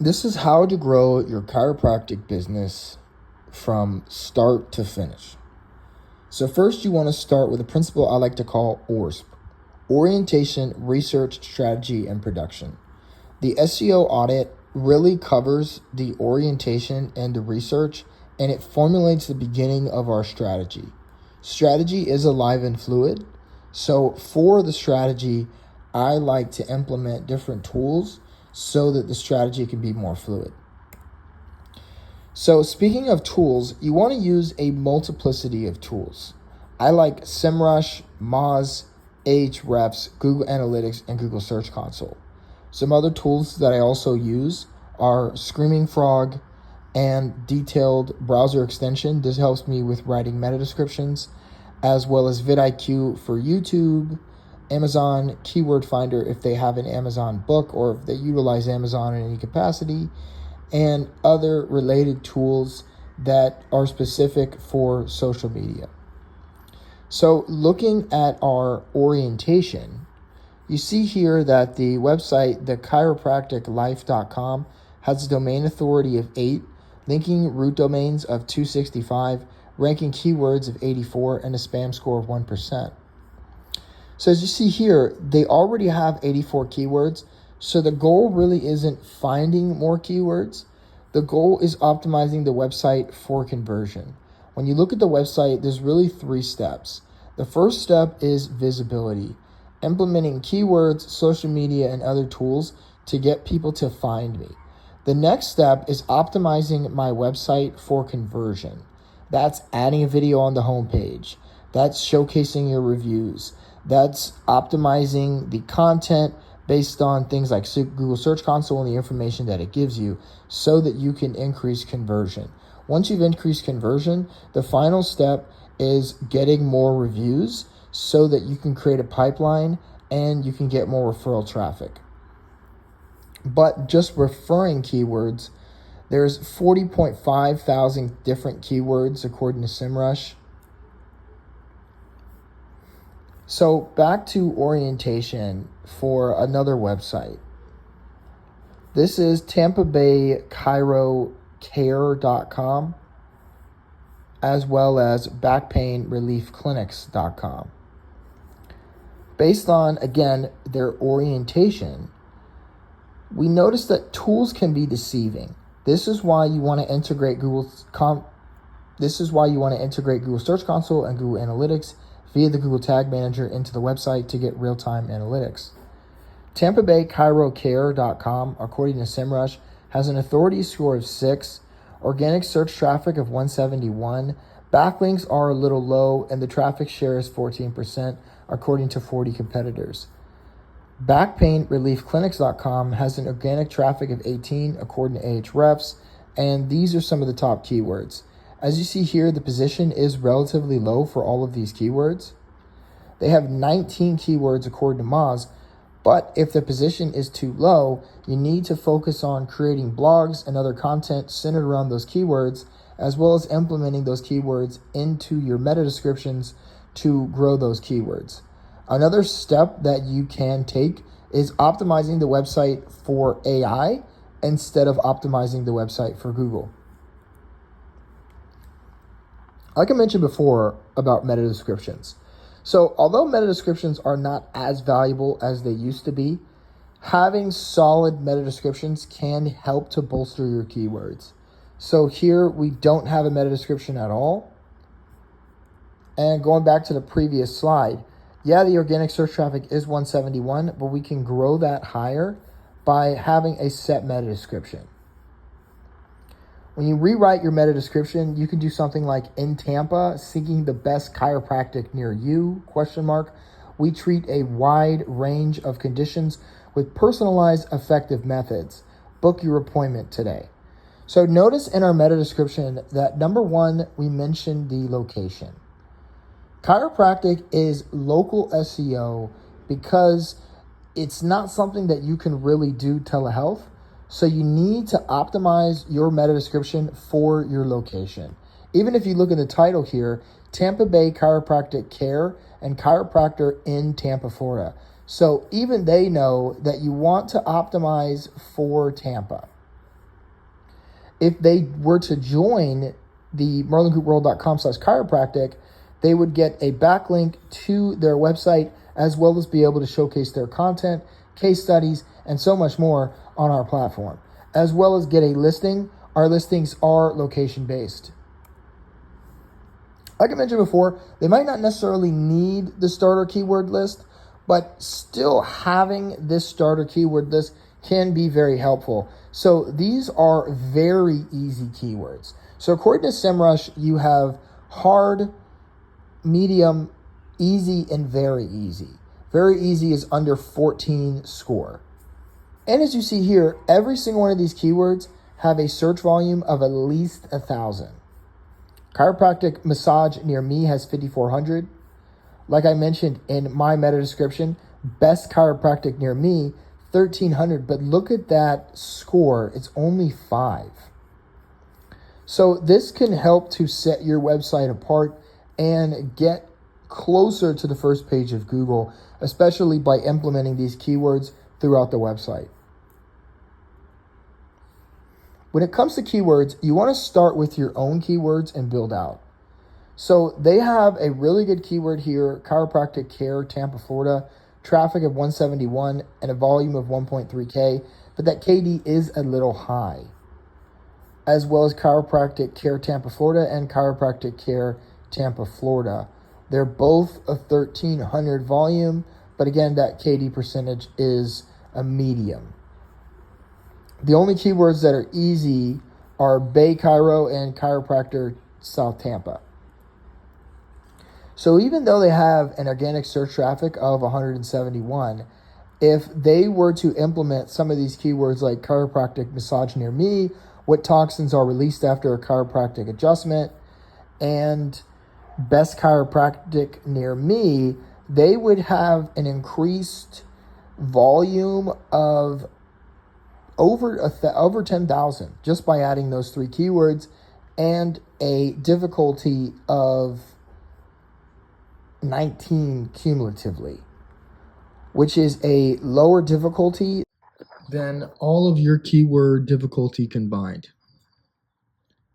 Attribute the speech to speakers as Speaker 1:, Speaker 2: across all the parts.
Speaker 1: This is how to grow your chiropractic business from start to finish. So first you want to start with a principle I like to call ORSP, Orientation, Research, Strategy, and Production. The SEO audit really covers the orientation and the research, and it formulates the beginning of our strategy. Strategy is alive and fluid. So for the strategy, I like to implement different tools so that the strategy can be more fluid. So speaking of tools, you want to use a multiplicity of tools. I like SEMrush, Moz, Ahrefs, Google Analytics, and Google Search Console. Some other tools that I also use are Screaming Frog and Detailed Browser Extension. This helps me with writing meta descriptions, as well as vidIQ for YouTube, Amazon Keyword Finder if they have an Amazon book or if they utilize Amazon in any capacity, and other related tools that are specific for social media. So looking at our orientation, you see here that the website, the chiropracticlife.com, has a domain authority of 8, linking root domains of 265, ranking keywords of 84, and a spam score of 1%. So as you see here, they already have 84 keywords. So the goal really isn't finding more keywords. The goal is optimizing the website for conversion. When you look at the website, there's really 3 steps. The first step is visibility, implementing keywords, social media, and other tools to get people to find me. The next step is optimizing my website for conversion. That's adding a video on the homepage. That's showcasing your reviews. That's optimizing the content based on things like Google Search Console and the information that it gives you so that you can increase conversion. Once you've increased conversion, the final step is getting more reviews so that you can create a pipeline and you can get more referral traffic. But just referring keywords, there's 40.5 thousand different keywords according to SEMrush. So back to orientation for another website. This is Tampa Bay ChiroCare.com, as well as backpainreliefclinics.com. Based on, again, their orientation, we notice that tools can be deceiving. This is why you want to integrate Google Search Console and Google Analytics via the Google Tag Manager into the website to get real-time analytics. Tampa Bay ChiroCare.com, according to SEMrush, has an authority score of 6, organic search traffic of 171, backlinks are a little low, and the traffic share is 14%, according to 40 competitors. Backpainreliefclinics.com has an organic traffic of 18, according to Ahrefs, and these are some of the top keywords. As you see here, the position is relatively low for all of these keywords. They have 19 keywords according to Moz, but if the position is too low, you need to focus on creating blogs and other content centered around those keywords, as well as implementing those keywords into your meta descriptions to grow those keywords. Another step that you can take is optimizing the website for AI instead of optimizing the website for Google. Like I mentioned before about meta descriptions. So although meta descriptions are not as valuable as they used to be, having solid meta descriptions can help to bolster your keywords. So here we don't have a meta description at all. And going back to the previous slide, yeah, the organic search traffic is 171, but we can grow that higher by having a set meta description. When you rewrite your meta description, you can do something like, in Tampa, seeking the best chiropractic near you, ? We treat a wide range of conditions with personalized, effective methods. Book your appointment today. So notice in our meta description that number 1, we mentioned the location. Chiropractic is local SEO because it's not something that you can really do telehealth. So you need to optimize your meta description for your location. Even if you look at the title here, Tampa Bay Chiropractic Care and chiropractor in Tampa, Florida. So even they know that you want to optimize for Tampa. if they were to join the merlinggroupworld.com/chiropractic, they would get a backlink to their website as well as be able to showcase their content, case studies, and so much more on our platform, as well as get a listing. Our listings are location based. Like I mentioned before, they might not necessarily need the starter keyword list, but still having this starter keyword list can be very helpful. So these are very easy keywords. So according to SEMrush, you have hard, medium, easy, and very easy. Very easy is under 14 score. And as you see here, every single one of these keywords have a search volume of at least 1,000. Chiropractic massage near me has 5,400. Like I mentioned in my meta description, best chiropractic near me, 1,300. But look at that score. It's only 5. So this can help to set your website apart and get closer to the first page of Google, especially by implementing these keywords throughout the website. When it comes to keywords, you want to start with your own keywords and build out. So they have a really good keyword here, chiropractic care, Tampa, Florida, traffic of 171 and a volume of 1.3K, but that KD is a little high, as well as chiropractic care, Tampa, Florida, and chiropractic care, Tampa, Florida. They're both a 1,300 volume, but again, that KD percentage is a medium. The only keywords that are easy are Bay Chiro and chiropractor South Tampa. So even though they have an organic search traffic of 171, if they were to implement some of these keywords like chiropractic massage near me, what toxins are released after a chiropractic adjustment, and best chiropractic near me, they would have an increased volume of over 10,000 just by adding those 3 keywords, and a difficulty of 19 cumulatively, which is a lower difficulty than all of your keyword difficulty combined.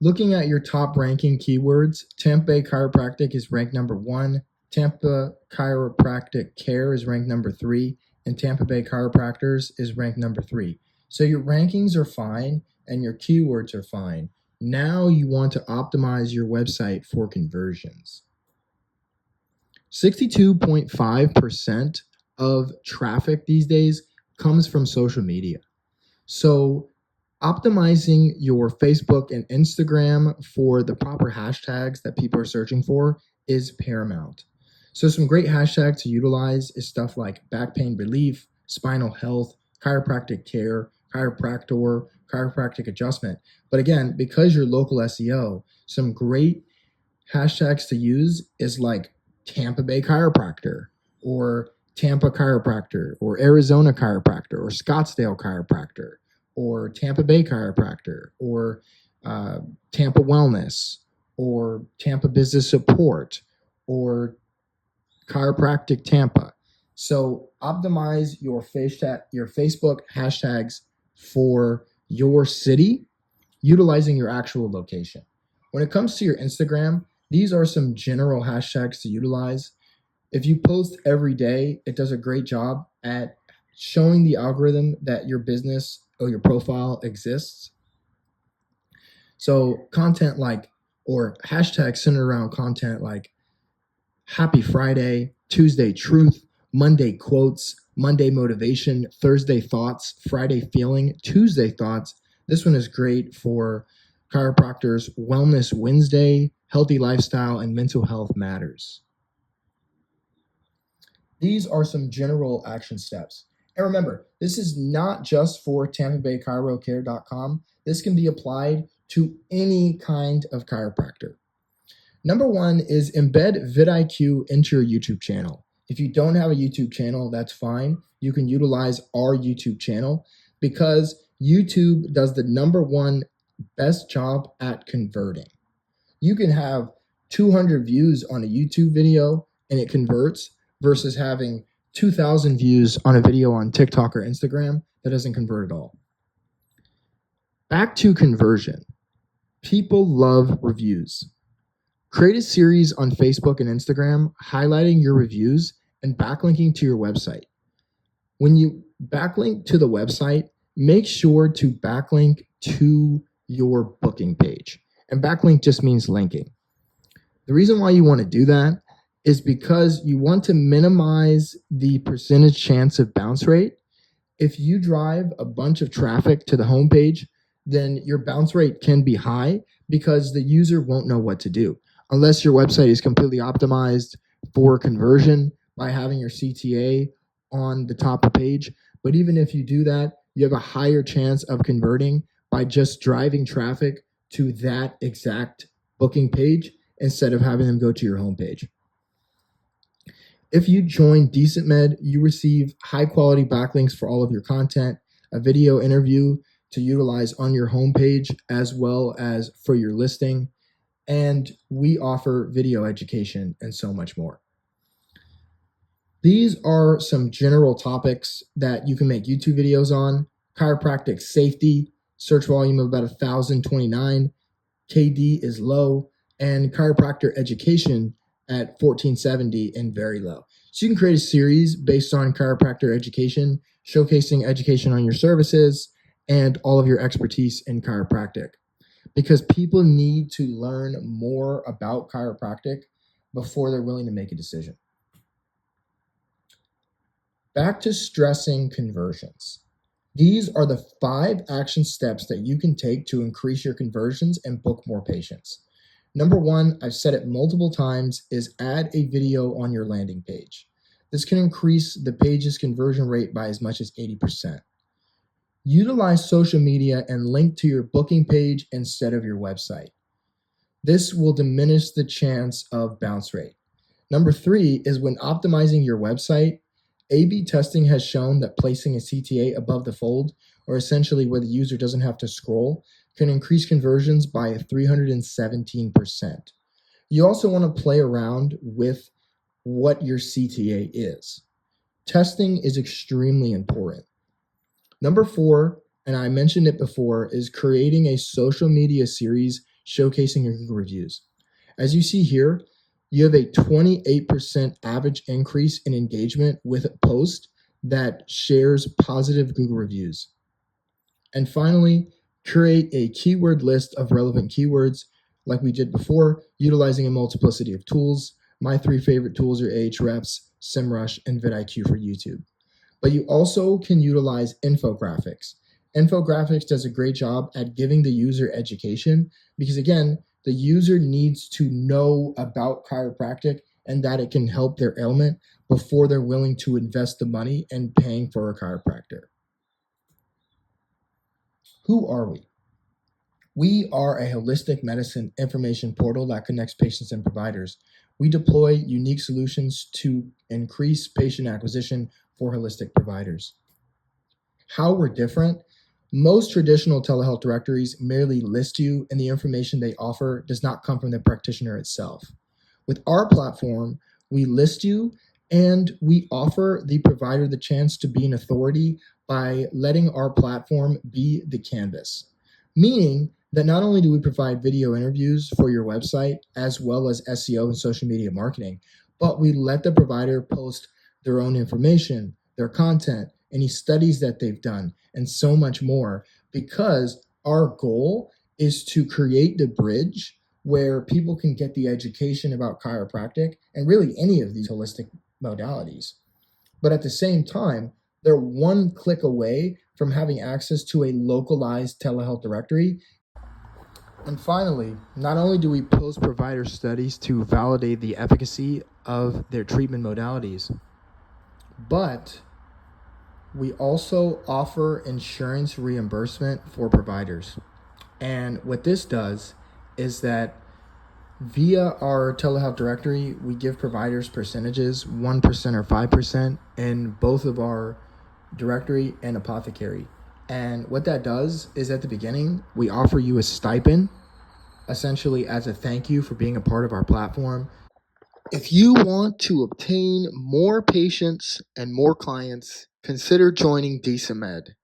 Speaker 1: Looking at your top ranking keywords, Tampa Bay Chiropractic is ranked number 1, Tampa Chiropractic Care is ranked number 3, and Tampa Bay Chiropractors is ranked number 3. So your rankings are fine and your keywords are fine. Now you want to optimize your website for conversions. 62.5% of traffic these days comes from social media. So optimizing your Facebook and Instagram for the proper hashtags that people are searching for is paramount. So some great hashtags to utilize is stuff like back pain relief, spinal health, chiropractic care, chiropractor, chiropractic adjustment. But again, because you're local SEO, some great hashtags to use is like Tampa Bay Chiropractor, or Tampa Chiropractor, or Arizona Chiropractor, or Scottsdale Chiropractor, or Tampa Bay Chiropractor, or Tampa Wellness, or Tampa Business Support, or Chiropractic Tampa. So optimize your Facebook hashtags for your city, utilizing your actual location. When it comes to your Instagram, these are some general hashtags to utilize. If you post every day, it does a great job at showing the algorithm that your business or your profile exists. So content like, or hashtags centered around content like Happy Friday, Tuesday Truth, Monday Quotes, Monday Motivation, Thursday Thoughts, Friday Feeling, Tuesday Thoughts. This one is great for chiropractors, Wellness Wednesday, Healthy Lifestyle, and Mental Health Matters. These are some general action steps. And remember, this is not just for TampaBayChiroCare.com. This can be applied to any kind of chiropractor. Number 1 is embed vidIQ into your YouTube channel. If you don't have a YouTube channel, that's fine. You can utilize our YouTube channel because YouTube does the number 1 best job at converting. You can have 200 views on a YouTube video and it converts versus having 2,000 views on a video on TikTok or Instagram that doesn't convert at all. Back to conversion. People love reviews. Create a series on Facebook and Instagram highlighting your reviews and backlinking to your website. When you backlink to the website, make sure to backlink to your booking page. And backlink just means linking. The reason why you want to do that is because you want to minimize the percentage chance of bounce rate. If you drive a bunch of traffic to the homepage, then your bounce rate can be high because the user won't know what to do. Unless your website is completely optimized for conversion by having your CTA on the top of the page. But even if you do that, you have a higher chance of converting by just driving traffic to that exact booking page instead of having them go to your homepage. If you join DecentMed, you receive high quality backlinks for all of your content, a video interview to utilize on your homepage as well as for your listing, and we offer video education and so much more. These are some general topics that you can make YouTube videos on. Chiropractic safety, search volume of about 1,029, KD is low, and chiropractor education at 1470 and very low. So you can create a series based on chiropractor education, showcasing education on your services and all of your expertise in chiropractic. Because people need to learn more about chiropractic before they're willing to make a decision. Back to stressing conversions. These are the 5 action steps that you can take to increase your conversions and book more patients. Number 1, I've said it multiple times, is add a video on your landing page. This can increase the page's conversion rate by as much as 80%. Utilize social media and link to your booking page instead of your website. This will diminish the chance of bounce rate. Number 3 is when optimizing your website, A/B testing has shown that placing a CTA above the fold, or essentially where the user doesn't have to scroll, can increase conversions by 317%. You also want to play around with what your CTA is. Testing is extremely important. Number 4, and I mentioned it before, is creating a social media series showcasing your Google reviews. As you see here, you have a 28% average increase in engagement with a post that shares positive Google reviews. And finally, create a keyword list of relevant keywords like we did before, utilizing a multiplicity of tools. My 3 favorite tools are Ahrefs, SEMrush, and vidIQ for YouTube. But you also can utilize infographics. Infographics does a great job at giving the user education because, again, the user needs to know about chiropractic and that it can help their ailment before they're willing to invest the money in paying for a chiropractor. Who are we? We are a holistic medicine information portal that connects patients and providers. We deploy unique solutions to increase patient acquisition for holistic providers. How we're different? Most traditional telehealth directories merely list you, and the information they offer does not come from the practitioner itself. With our platform, we list you and we offer the provider the chance to be an authority by letting our platform be the canvas. Meaning that not only do we provide video interviews for your website as well as SEO and social media marketing, but we let the provider post their own information, their content, any studies that they've done, and so much more, because our goal is to create the bridge where people can get the education about chiropractic and really any of these holistic modalities. But at the same time, they're one click away from having access to a localized telehealth directory. And finally, not only do we post provider studies to validate the efficacy of their treatment modalities, but we also offer insurance reimbursement for providers. And what this does is that via our telehealth directory, we give providers percentages, 1% or 5% in both of our directory and apothecary. And what that does is at the beginning, we offer you a stipend, essentially as a thank you for being a part of our platform. If you want to obtain more patients and more clients, consider joining DecentMed.